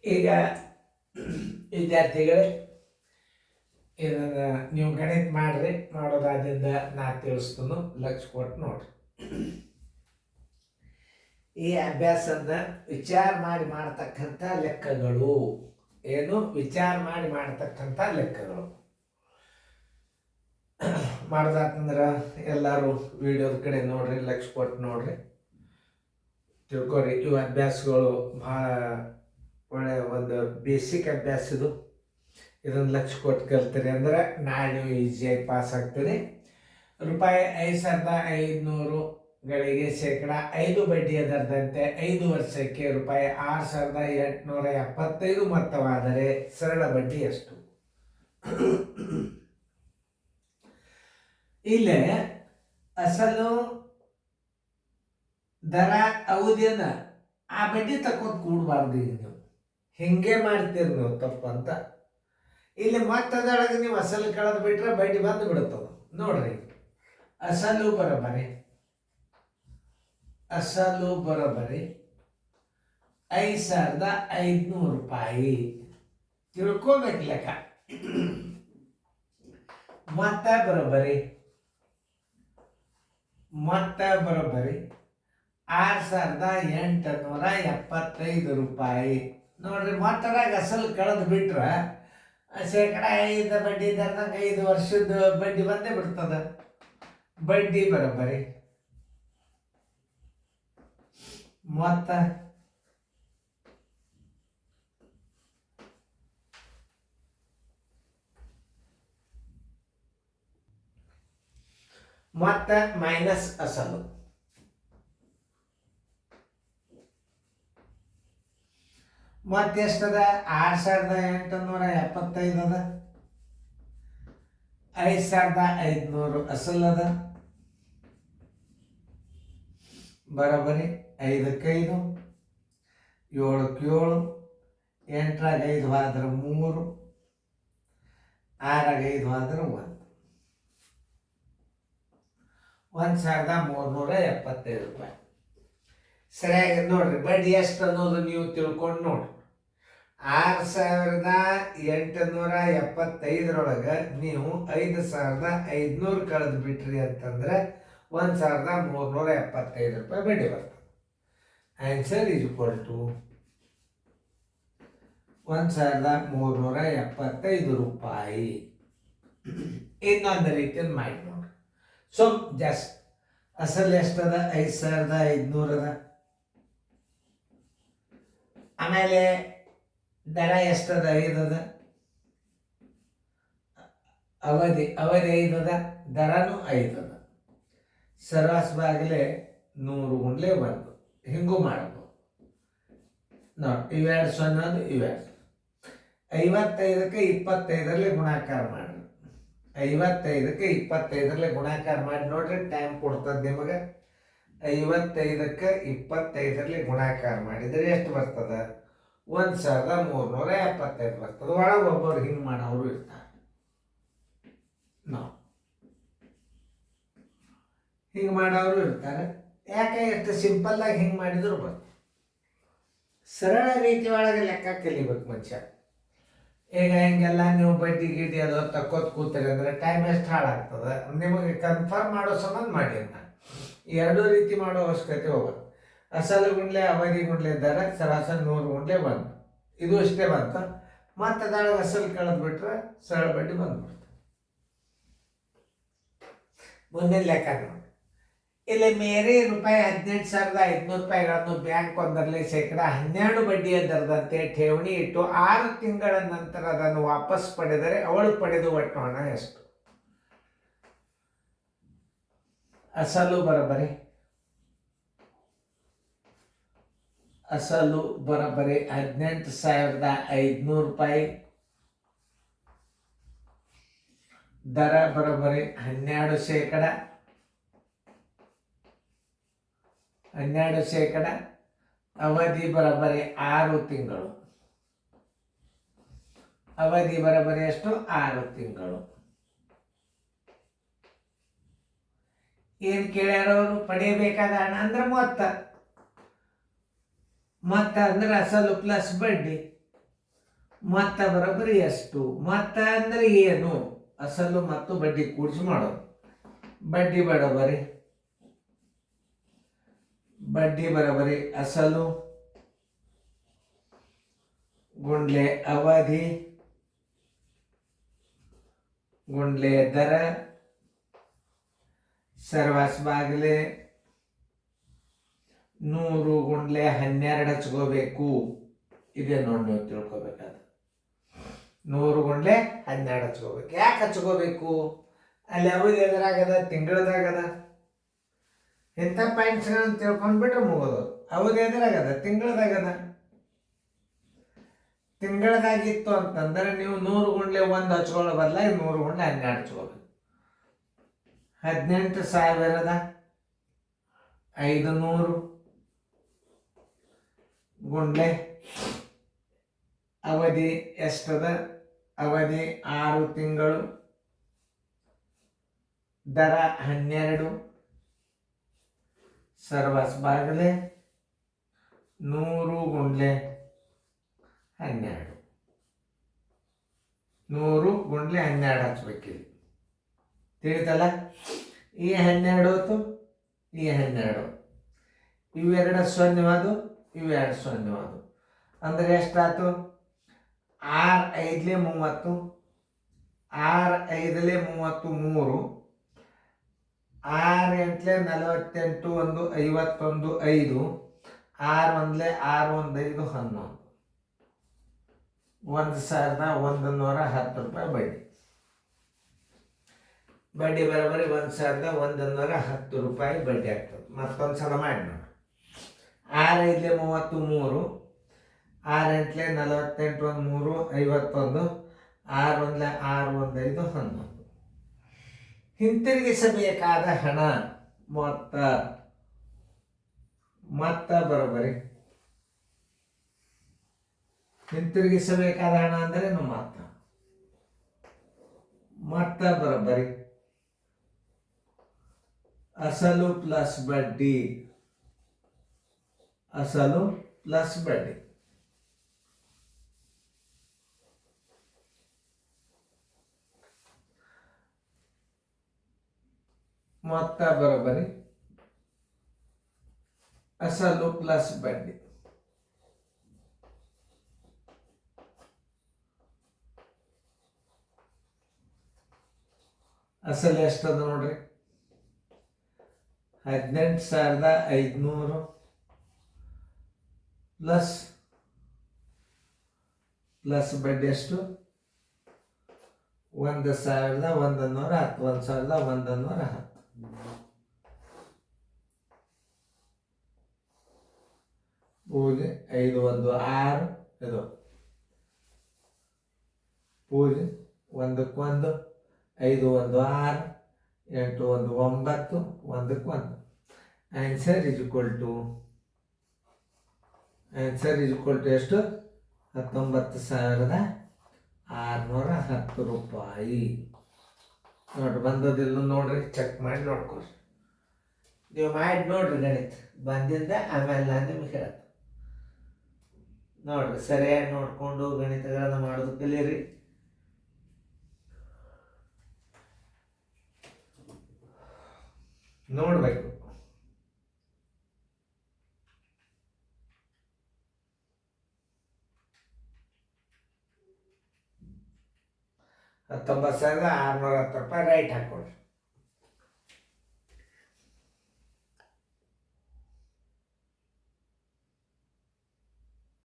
ಈಗ ವಿದ್ಯಾರ್ಥಿಗಳೇ, ಇದನ್ನು ನೀವು ಗಣಿತ ಮಾಡ್ರಿ. ಮಾಡೋದಾದ್ರಿಂದ ನಾ ತಿಳಿಸ್ತೀನಿ, ಲಕ್ಷ ಕೊಟ್ಟು ನೋಡ್ರಿ. ಈ ಅಭ್ಯಾಸದ ವಿಚಾರ ಮಾಡಿ ಮಾಡ್ತಕ್ಕಂಥ ಲೆಕ್ಕಗಳು. ಏನು ವಿಚಾರ ಮಾಡಿ ಮಾಡ್ತಕ್ಕಂಥ ಲೆಕ್ಕಗಳು ಮಾಡೋದಾತಂದ್ರೆ ಎಲ್ಲರೂ ವಿಡಿಯೋದ ಕಡೆ ನೋಡ್ರಿ, ಲಕ್ಷ ಕೊಟ್ಟು ನೋಡ್ರಿ, ತಿಳ್ಕೊರಿ. ಇವು ಅಭ್ಯಾಸಗಳು ಭಾಳ ಒಳ್ಳೆಯ ಒಂದು ಬೇಸಿಕ್ ಅಭ್ಯಾಸ ಇದು. ಇದನ್ನು ಲಕ್ಷ ಕೊಟ್ಟು ಕಲ್ತೀರಿ ಅಂದ್ರೆ ನಾಳೆ ನೀವು ಈಸಿಯಾಗಿ ಪಾಸ್ ಆಗ್ತೀರಿ. ₹5,500ಗಳಿಗೆ ಶೇಕಡ 5 ಬಡ್ಡಿಯ ದರದಂತೆ 5 ವರ್ಷಕ್ಕೆ ₹6,875 ಮೊತ್ತವಾದರೆ ಸರಳ ಬಡ್ಡಿ ಎಷ್ಟು? ಇಲ್ಲೇ ಅಸಲು ದರ ಅವಧಿಯನ್ನ ಆ ಬಡ್ಡಿ ತಕ್ಕೊಂತ ಕೂಡಬಾರ್ದು. ಈಗ ನೀವು ಹಿಂಗೆ ಮಾಡ್ತೀರಿ, ನೀವು ತಪ್ಪು ಅಂತ. ಇಲ್ಲಿ ಮತ್ತದೊಳಗೆ ನೀವು ಅಸಲು ಕಳೆದು ಬಿಟ್ರೆ ಬಡ್ಡಿ ಬಂದು ಬಿಡುತ್ತದ. ನೋಡ್ರಿ, ಅಸಲು ಬರೋಬ್ಬರಿ ₹5,500 ತಿಳ್ಕೋಬೇಕು ಲೆಕ್ಕ. ಮೊತ್ತ ಬರೋಬ್ಬರಿ ₹6,875. ನೋಡ್ರಿ, ಮೊತ್ತದಾಗ ಅಸಲು ಕಳೆದು ಬಿಟ್ರೆ ಶೇಕಡ 5 ಬಡ್ಡಿ ದರದಾಗ 5 ವರ್ಷದ ಬಡ್ಡಿ ಬಂದೇ ಬಿಡ್ತದ. ಬಡ್ಡಿ ಬರೋಬ್ಬರಿ ಮೊತ್ತ ಮೈನಸ್ ಅಸಲು. ಮತ್ತೆಷ್ಟದ? 6,875 ಅದ, 5,500 ಅಸಲ್ ಅದ. ಬರೋಬ್ಬರಿ 5ಕ್ಕೆ 5, 7ಕ್ಕೆ 7, 8ರಾಗ 5 ಹೋದ್ರೆ 3, 6ರಾಗ 5 ಹೋದ್ರೆ 1, ₹1,375. ಸರಿಯಾಗಿ ನೋಡ್ರಿ, ಬಡ್ಡಿ ಎಷ್ಟು ಅನ್ನೋದು ನೀವು ತಿಳ್ಕೊಂಡು ನೋಡ್ರಿ. 6,875ರೊಳಗೆ ನೀವು 5,500 ಕಳೆದು ಬಿಟ್ರಿ ಅಂತಂದ್ರೆ ₹1,375 ಬಡ್ಡಿ ಬರ್ತದೆ. Answer is equal to ₹1,375. ಇನ್ನೊಂದು ರೀತಿಯಲ್ಲಿ ಮಾಡಿ ನೋಡ್ರಿ. So just ಅಸಲ್ ಎಷ್ಟದ? 5,500 ಅದ. ಆಮೇಲೆ ದರ ಎಷ್ಟದ? 5 ಅದ. ಅವಧಿ 5 ಅದ, ದರನೂ 5 ಅದ. ಸರಾಸ್ ಬಾಗಿಲೆ 100 ಗುಂಡ್ಲೆ 1. ಹಿಂಗೂ ಮಾಡ್ಬೋದು ನೋಡಿ. ಇವೆರಡು ಸೊನ್ನದು ಇವೆರಡು. 55ಕ್ಕೆ 25ರಲ್ಲಿ ಗುಣಾಕಾರ ಮಾಡ್ರಿ. 55ಕ್ಕೆ 25ರಲ್ಲಿ ಗುಣಾಕಾರ ಮಾಡಿ ನೋಡ್ರಿ, ಟೈಮ್ ಕೊಡ್ತದೆ ನಿಮಗೆ. 55ಕ್ಕೆ 25ರಲ್ಲಿ ಗುಣಾಕಾರ ಮಾಡಿದರೆ ಎಷ್ಟು ಬರ್ತದೆ? 1,375 ಬರ್ತದೆ. ಒಳಗೆ ಒಬ್ಬರು ಹಿಂಗೆ ಮಾಡೋರು ಇರ್ತಾರೆ. ನಾವು ಹಿಂಗೆ ಮಾಡೋರು ಇರ್ತಾರೆ. ಯಾಕೆ? ಎಷ್ಟು ಸಿಂಪಲ್ಲಾಗಿ ಹಿಂಗೆ ಮಾಡಿದ್ರು ಬರ್ತದೆ. ಸರಳ ರೀತಿ ಒಳಗೆ ಲೆಕ್ಕ ಕಲಿಬೇಕು ಮನುಷ್ಯ. ಈಗ ಹಿಂಗೆಲ್ಲ ನೀವು ಬಡ್ಡಿ ಗಿಡ್ಡಿ ಅದು ತಕ್ಕೋತ್ ಕೂತೀರಿ ಅಂದರೆ ಟೈಮ್ ಎಷ್ಟು ಹಾಳಾಗ್ತದೆ. ನಿಮಗೆ ಕನ್ಫರ್ಮ್ ಮಾಡೋ ಸಂಬಂಧ ಮಾಡಿ ಅಂತ ಎರಡೂ ರೀತಿ ಮಾಡೋ ಅವಶ್ಯಕತೆ ಹೋಗೋದು. ಅಸಲು ಗುಂಡ್ಲೆ ಅವಧಿ ಗುಂಡ್ಲೆ ದರ ಸರಾಸರಿ 100 ಗುಂಡ್ಲೆ 1. ಇದು ಅಷ್ಟೇ ಬಂತು. ಮತ್ತು ಅದರೊಳಗೆ ಅಸಲು ಕಳೆದು ಬಿಟ್ರೆ ಸರಳ ಬಡ್ಡಿ ಬಂದ್ಬಿಡ್ತು. ಮುಂದಿನ ಲೆಕ್ಕ ನೋಡಿ. ಇಲ್ಲಿ ಮೇರೆ ₹18,500ಗಳನ್ನು ಬ್ಯಾಂಕ್ ಒಂದರಲ್ಲಿ ಶೇಕಡ 12 ಬಡ್ಡಿಯ ದರದಂತೆ ಠೇವಣಿ ಇಟ್ಟು 6 ತಿಂಗಳ ನಂತರ ಅದನ್ನು ವಾಪಸ್ ಪಡೆದರೆ ಅವಳು ಪಡೆದು ಒಟ್ಟು ಹಣ ಎಷ್ಟು? ಅಸಲು ಬರೋಬ್ಬರಿ ₹18,500. ದರ ಬರೋಬ್ಬರಿ 12%. ಅವಧಿ ಬರೋಬ್ಬರಿ 6 ತಿಂಗಳು. ಅವಧಿ ಬರೋಬ್ಬರಿ ಎಷ್ಟು? 6 ತಿಂಗಳು. ಏನು ಕೇಳ್ಯಾರವರು? ಪಡೆಯಬೇಕಾದ ಹಣ ಅಂದ್ರೆ ಮೊತ್ತ ಅಂದ್ರೆ ಅಸಲು ಪ್ಲಸ್ ಬಡ್ಡಿ. ಮೊತ್ತ ಬರೋಬ್ಬರಿ ಎಷ್ಟು? ಮೊತ್ತ ಅಂದರೆ ಏನು? ಅಸಲು ಮತ್ತು ಬಡ್ಡಿ ಕೂಡಿಸಿ ಮಾಡೋದು. ಬಡ್ಡಿ ಬರೋಬ್ಬರಿ ಅಸಲು ಗುಂಡ್ಲೆ ಅವಧಿ ಗುಂಡ್ಲೆ ದರ ಸರ್ವಾಸ್ ಬಾಗಿಲೆ 100 ಗುಂಡ್ಲೆ 12 ಹಚ್ಕೋಬೇಕು. ಇದೆ ನೋಡಿ ನೀವು ತಿಳ್ಕೊಬೇಕಾದ. 100 ಗುಂಡ್ಲೆ 12 ಹಚ್ಕೋಬೇಕು. ಯಾಕೆ ಹಚ್ಕೋಬೇಕು? ಅಲ್ಲಿ ಅವಧಿ ಎದುರಾಗದ, ತಿಂಗಳದಾಗದ. ಇಂಥ ಪಾಯಿಂಟ್ಸ್ಗಳನ್ನು ತಿಳ್ಕೊಂಡ್ಬಿಟ್ರೆ ಮುಗೋದು. ಅವಧಿ ಎದುರಾಗದ, ತಿಂಗಳದಾಗಿತ್ತು ಅಂತಂದ್ರೆ ನೀವು 100 ಗುಂಡ್ಲೆ 1 ಹಚ್ಕೊಳ್ಳೋ ಬದಲಾಗಿ 100 ಗುಂಡ್ಲೆ 12 ಹಚ್ಕೋಬೇಕು. 18,500 ಗುಂಡ್ಲೆ ಅವಧಿ ಎಷ್ಟದ? ಅವಧಿ 6 ತಿಂಗಳು, ದರ 12, ಸರ್ವಸ್ ಬಾಗಿಲೆ 100 ಗುಂಡ್ಲೆ 12. 100 ಗುಂಡ್ಲೆ 12 ಹಚ್ಬೇಕಿಲ್ಲ. ತಿಳಿತಲ್ಲ? ಈ 12 ಹೊತ್ತು, ಈ 12 ಇವೆರಡು ಶೂನ್ಯವಾದು, ಇವೆರಡು ಶೂನ್ಯವಾದು. ಅಂದರೆ ಎಷ್ಟಾಯ್ತು? 6 5 30, 6 5 33, 6 8 48, 1 51, 5, 6 1 6 1 5 11. 1,110 ರೂಪಾಯಿ ಬಡ್ಡಿ. ಬಡ್ಡಿ ಬರೋಬ್ಬರಿ 1,110 ರೂಪಾಯಿ ಬಡ್ಡಿ ಆಗ್ತದೆ. ಮತ್ತೊಂದು ಸಲ ಮಾಡಿ ನೋಡಿ. 6 5 33, 6 8 48, 1 3 51, 6 1 6 1 5 11. ಹಿಂತಿರುಗಿಸಬೇಕಾದ ಹಣ ಮೊತ್ತ ಬರೋಬ್ಬರಿ ಹಿಂತಿರುಗಿಸಬೇಕಾದ ಹಣ ಅಂದರೆ ಮೊತ್ತ ಬರೋಬ್ಬರಿ ಅಸಲು ಪ್ಲಸ್ ಬಡ್ಡಿ. ಮೊತ್ತ ಬರೋಬ್ಬರಿ ಅಸಲು ಪ್ಲಸ್ ಬಡ್ಡಿ. ಅಸಲು ಎಷ್ಟದ ನೋಡ್ರಿ? 18,500 ಪ್ಲಸ್ ಬಡ್ಡಿ ಎಷ್ಟು? 1,110, 1,110. ಪೂಜೆ 5 1 6, ಇದು ಪೂಜೆ 1 1, 5 1 6, 8 1 9, 1 1. ಆನ್ಸರ್ ಇಸ್ ಈಕ್ವಲ್ ಟು ಎಷ್ಟು? 19,610 ರೂಪಾಯಿ. ನೋಡ್ರಿ ಬಂದದಿಲ್ಲ ನೋಡ್ರಿ, ಚೆಕ್ ಮಾಡಿ ನೋಡ್ಕೊಳ್ರಿ. ನೀವು ಮಾಡಿ ನೋಡ್ರಿ ಗಣಿತ ಬಂದಿಂದ ಆಮೇಲೆ ನಾನು ನಿಮ್ಗೆ ಹೇಳ್ತೀನಿ. ನೋಡ್ರಿ ಸರಿಯಾಗಿ ನೋಡಿಕೊಂಡು ಗಣಿತಗಳನ್ನು ಮಾಡೋದು ಕಲೀರಿ. ನೋಡಬೇಕು. $19,610 ರೂಪಾಯಿ ರೈಟ್ ಹಾಕೊಳ್ರಿ.